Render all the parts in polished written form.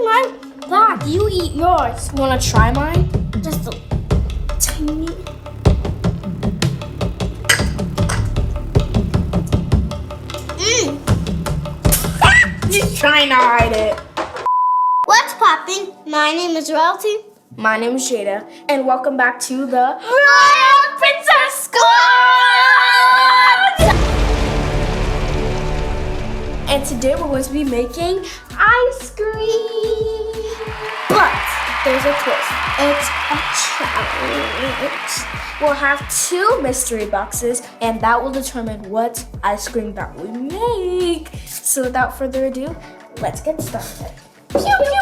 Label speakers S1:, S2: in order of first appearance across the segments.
S1: eating my black. You eat yours.
S2: Wanna try mine?
S1: Just a tiny.
S2: Just trying to hide it.
S1: What's popping? My name is Royalty.
S2: My name is Jada, and welcome back to the Royal Princess Squad! And today we're going to be making ice cream. But there's a twist. It's a challenge. We'll have 2 mystery boxes, and that will determine what ice cream that we make. So without further ado, let's get started. Pew, pew, pew.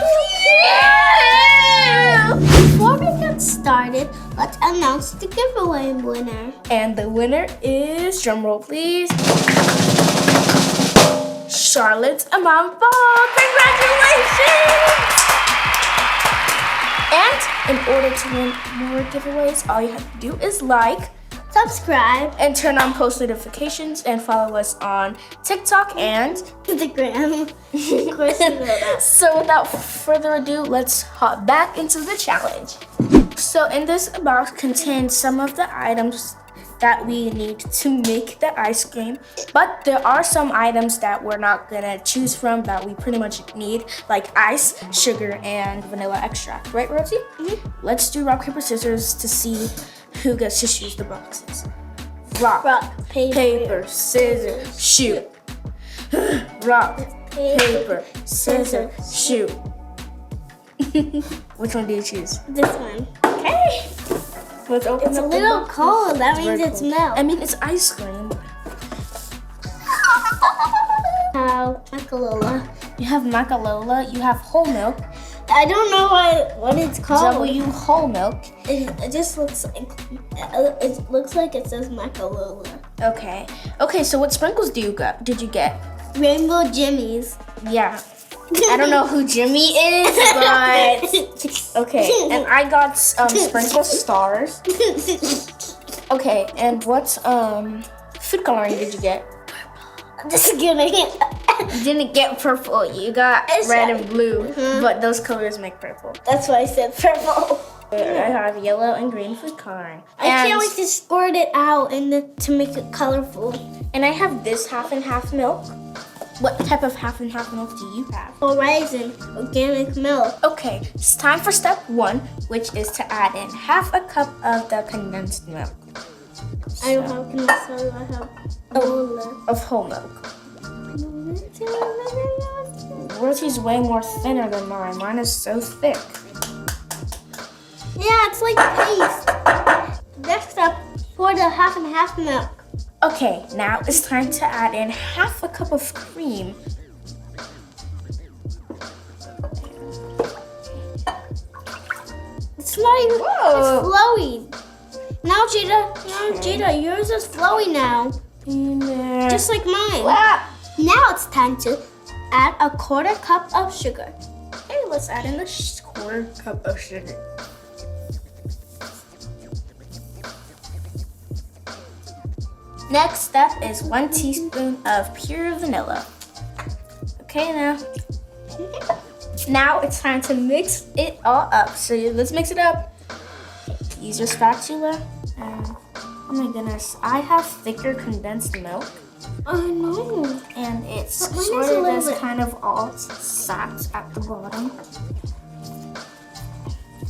S1: Before we get started, let's announce the giveaway winner.
S2: And the winner is, drumroll please, Charlotte Amamba. Congratulations! And in order to win more giveaways, all you have to do is like,
S1: Subscribe,
S2: and turn on post notifications, and follow us on TikTok and
S1: Instagram. Of course you know that.
S2: So without further ado, let's hop back into the challenge. So in this box contains some of the items that we need to make the ice cream, but there are some items that we're not gonna choose from that we pretty much need, like ice, sugar, and vanilla extract. Right, Rosie?
S1: Mm-hmm.
S2: Let's do rock, paper, scissors to see who gets to choose the boxes. Rock, paper, scissors, shoot. Rock, paper, scissors, shoot. Which one do you choose?
S1: This one.
S2: Okay. Let's open
S1: It's a
S2: up the
S1: little
S2: boxes.
S1: cold. That
S2: It's
S1: means
S2: very
S1: it's
S2: cold.
S1: milk.
S2: I mean, it's ice cream.
S1: How Macalola.
S2: You have Macalola, you have whole milk,
S1: I don't know what it's called.
S2: W whole milk.
S1: It just looks like it says Macalola.
S2: Okay. Okay, so what sprinkles did you get?
S1: Rainbow Jimmies.
S2: Yeah. I don't know who Jimmy is, but okay. And I got sprinkle stars. Okay, and what food coloring did you get?
S1: Just kidding.
S2: You didn't get purple. You got red and blue, but those colors make purple.
S1: That's why I said purple.
S2: I have yellow and green food coloring.
S1: I can't wait to squirt it out to make it colorful.
S2: And I have this half and half milk. What type of half and half milk do you have?
S1: Horizon organic milk.
S2: Okay, it's time for step 1, which is to add in half a cup of the condensed milk.
S1: I don't have condensed milk. I have
S2: Of whole milk. Rosie's way more thinner than mine. Mine is so thick.
S1: Yeah, it's like paste. Next up, pour the half and half milk.
S2: Okay, now it's time to add in half a cup of cream.
S1: It's not even,
S2: Whoa.
S1: it's flowy. Now, Jada, yours is flowy now. Just like mine.
S2: Ah.
S1: Now it's time to add a 1/4 cup of sugar.
S2: Okay, let's add in a 1/4 cup of sugar. Next step is 1 teaspoon of pure vanilla. Okay, now it's time to mix it all up. So let's mix it up. Use your spatula. Oh my goodness, I have thicker condensed milk.
S1: Oh no.
S2: And it's
S1: But mine is
S2: sort
S1: a
S2: of
S1: little
S2: just
S1: bit-
S2: kind of all sat at the bottom.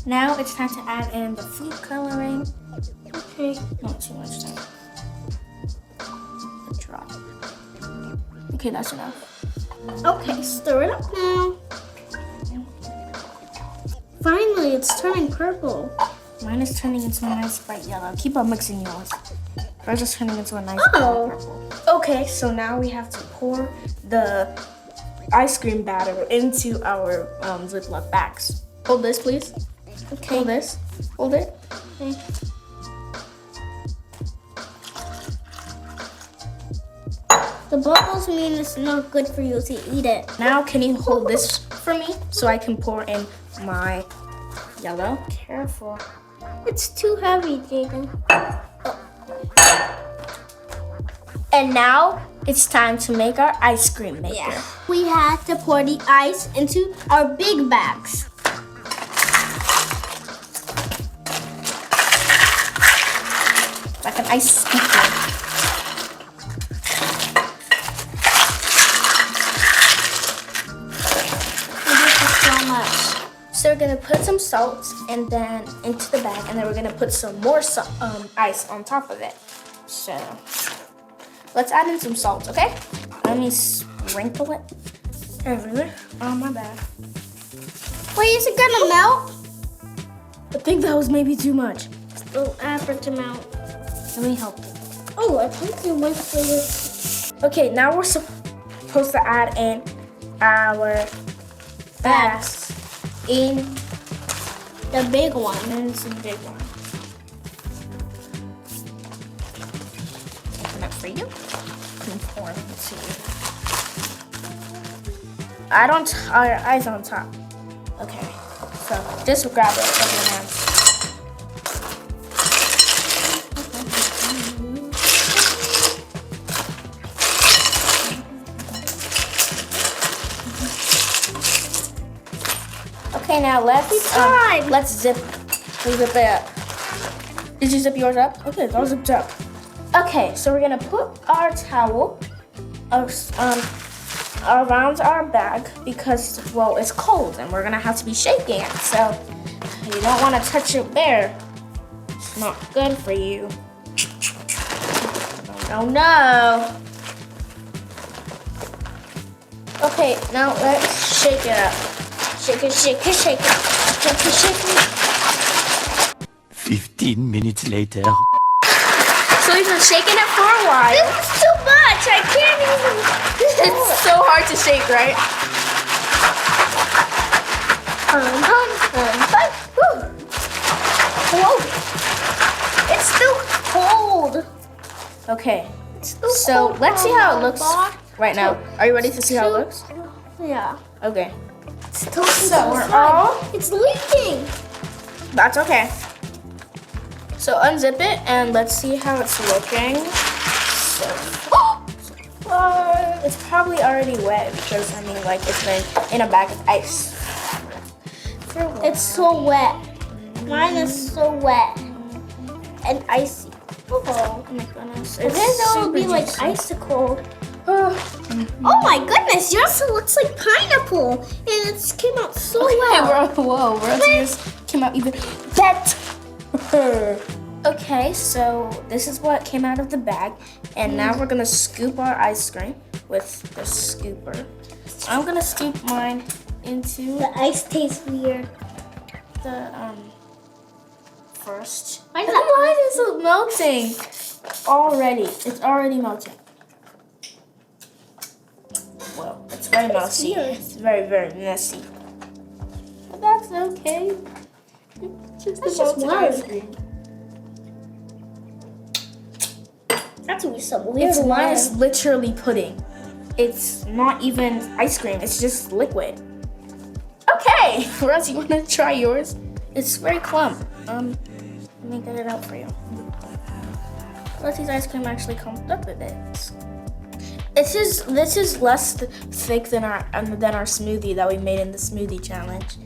S2: Now it's time to add in the food coloring.
S1: Okay.
S2: Not too much time. A drop. Okay, that's enough.
S1: Okay, stir it up now. Finally, it's turning purple.
S2: Mine is turning into a nice bright yellow. Keep on mixing yours. Yours is turning into a nice bright purple. Okay, so now we have to pour the ice cream batter into our Ziploc bags. Hold this, please.
S1: Okay.
S2: Hold this. Hold it.
S1: Okay. The bubbles mean it's not good for you to eat it.
S2: Now, can you hold this for me so I can pour in my yellow? Careful.
S1: It's too heavy, Jaden.
S2: And now It's time to make our ice cream maker.
S1: Yeah. We have to pour the ice into our big bags.
S2: Like an ice scoop.
S1: So much.
S2: So we're gonna put some salt and then into the bag, and then we're gonna put some more ice on top of it. So let's add in some salt, okay? Let me sprinkle it everywhere. Oh, my bad.
S1: Wait, is it gonna melt?
S2: I think that was maybe too much.
S1: Oh, after to melt.
S2: Let me help you.
S1: Oh, I think you went for this.
S2: Okay, now we're supposed to add in our bags in
S1: The big one.
S2: and some big one. Open up for you. Conform to you. Add on our eyes on top. Okay, so just grab it with your hands. Okay, now let's zip it up. Did you zip yours up? Okay, it's all zipped up. Okay, so we're gonna put our towel around our bag because, well, it's cold and we're gonna have to be shaking it. So you don't want to touch it bare. It's not good for you. Oh no. Okay, now let's shake it up. Shake it, shake it, shake it. Shake it, shake it.
S3: 15 minutes later.
S2: So we've been shaking it for a while.
S1: This is too much. I can't even.
S2: It's so hard to shake, right?
S1: Whoa. It's still cold.
S2: Okay,
S1: Still
S2: so
S1: cold
S2: let's see
S1: on
S2: how it
S1: my
S2: looks
S1: body.
S2: right now. Are you ready to see how it looks?
S1: Yeah.
S2: Okay,
S1: Still
S2: so we're all,
S1: It's leaking.
S2: that's okay. So unzip it and let's see how it's looking. So, it's probably already wet because, I mean, like, it's been in a bag of ice. For a while.
S1: It's so wet. Mine is so wet and icy.
S2: Oh my goodness.
S1: And then there will be like
S2: juicy.
S1: icicle. Oh my goodness, yours looks like pineapple. And it came out so well.
S2: Whoa, Rosie's came out even better. Okay, so this is what came out of the bag. And now we're gonna scoop our ice cream with the scooper. I'm gonna scoop mine into
S1: The ice tastes weird.
S2: the first.
S1: Why
S2: Look,
S1: not?
S2: mine is melting already. It's already melting. Well, it's very messy.
S1: weird.
S2: It's very, very messy. But that's okay. It's just
S1: That's
S2: the
S1: just
S2: melted
S1: weird.
S2: ice cream.
S1: That's some weird.
S2: It's mine
S1: word.
S2: is literally pudding. It's not even ice cream. It's just liquid. Okay, Rosie, you wanna try yours? It's very clump. Let me get it out for you. Rosie's ice cream actually clumped up a bit. This is less thick than our smoothie that we made in the smoothie challenge,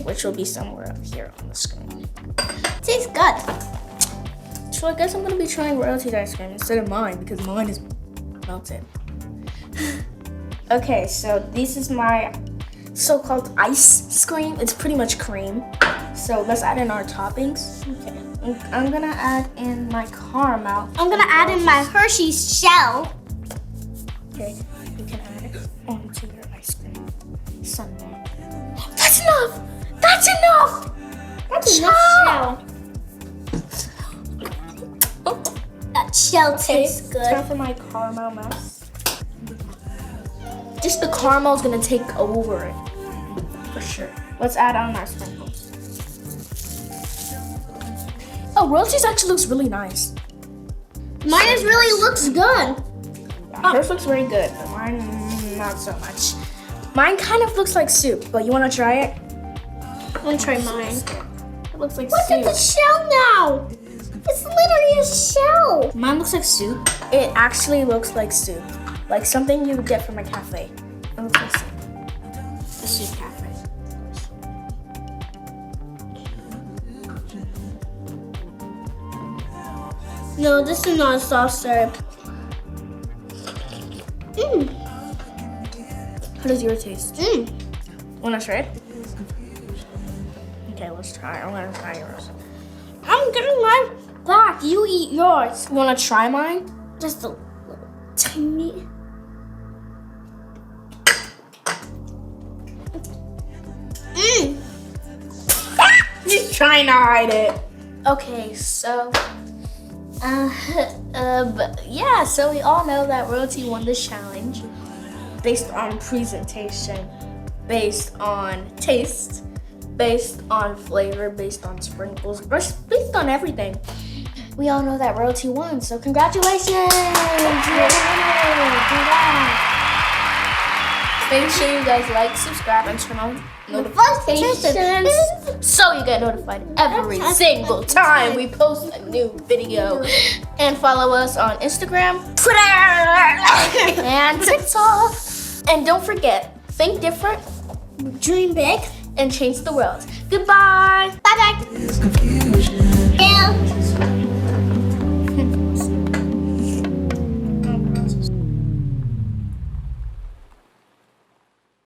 S2: which will be somewhere up here on the screen.
S1: Tastes good.
S2: So I guess I'm gonna be trying Royalty's ice cream instead of mine because mine is melted. Okay, so this is my so-called ice cream. It's pretty much cream. So let's add in our toppings. Okay, I'm gonna add in my caramel.
S1: I'm gonna add in my Hershey's shell.
S2: Okay, you can add it onto your ice cream. Sunday. That's enough! That's enough!
S1: That's enough shell. That shell tastes
S2: Time
S1: good.
S2: for my caramel mess. Just the caramel is gonna take over it. For sure. Let's add on our sprinkles. Oh, Royalty's actually looks really nice.
S1: Mine is really looks good.
S2: Hers looks very good, but mine, not so much. Mine kind of looks like soup, but you wanna try it?
S1: I'm gonna try mine.
S2: It looks like
S1: Look
S2: soup.
S1: at the shell now. It's literally a shell.
S2: Mine looks like soup. It actually looks like soup. Like something you would get from a cafe. It looks like soup. A soup cafe.
S1: No, this is not soft serve.
S2: How does yours taste? Wanna try it? Okay, let's try. I'm gonna try yours.
S1: I'm getting mine back. You eat yours.
S2: You wanna try mine?
S1: Just a little tiny.
S2: He's trying to hide it.
S1: Okay, so, but yeah, so we all know that Royalty won this challenge.
S2: Based on presentation, based on taste, based on flavor, based on sprinkles, based on everything.
S1: We all know that Royalty won, so congratulations! You're the winner! Congrats!
S2: Make sure you guys like, subscribe, and turn on notifications so you get notified every single time we post a new video. And follow us on Instagram, Twitter, and TikTok. And don't forget, think different,
S1: Dream big.
S2: and change the world. Goodbye.
S1: Bye-bye.
S3: Confusion.
S1: Yeah.